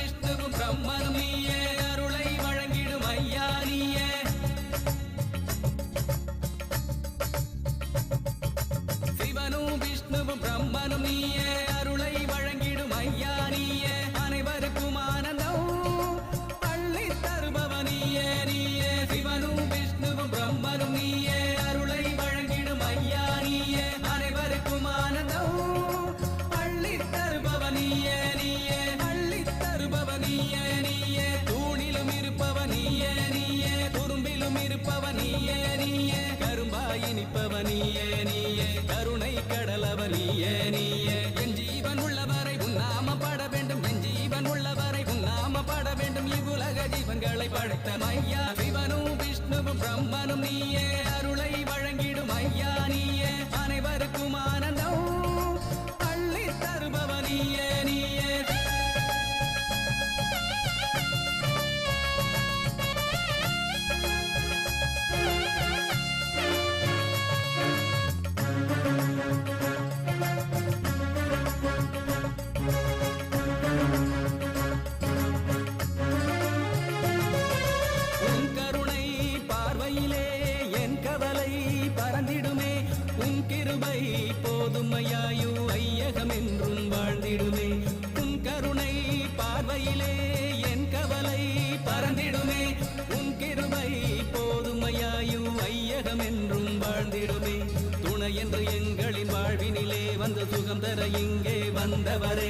விஷ்ணுவும் பிரம்மனும் நீயே அருளை வழங்கிடும் ஐயா நீயே சிவனும் விஷ்ணுவும் பிரம்மனும் நீயே அருளை வழங்கிடும் ஐயா நீயே அனைவருக்கும் ஆனந்தம் அள்ளி தருபவனியே நீயே சிவனும் விஷ்ணுவும் பிரம்மனும் நீயே அருளை வழங்கிடும் ஐயா நீயே அனைவருக்கும் ஆனந்தம் அள்ளி தருபவனியே நீயே அள்ளி தருபவனியே நீயே தூணிலும் இருப்பவனியே நீயே துரும்பிலும் இருப்பவனியே நீயே கரும்பாய் இனிப்பவனியே நீயே கருணை கடலவனியே நீயே என் ஜீவன் உள்ளவரை உன்னாம பாட வேண்டும் என் ஜீவன் உள்ளவரை உன்னாம பாட வேண்டும் இவ்வுலக ஜீவன்களை படைத்த ஐயா சிவனும் விஷ்ணுவும் பிரம்மனும் நீயே அருளை வழங்கிடும் ஐயா நீயே அனைவருக்கும் ஆனந்தம் அள்ளி தருபவனியே நீயே உன் கருணை பார்வையிலே என் கவலை பறந்திடுமே உன் கிருபை போதுமையாயு ஐயகம் என்றும் வாழ்ந்திடுமே உன் கருணை பார்வையிலே என் கவலை பறந்திடுமே உன் கிருபை போதுமையாயு ஐயகம் என்றும் வாழ்ந்திடுமே துணை என்று எங்களின் வாழ்வினிலே வந்து சுகம் தர இங்கே வந்தவரே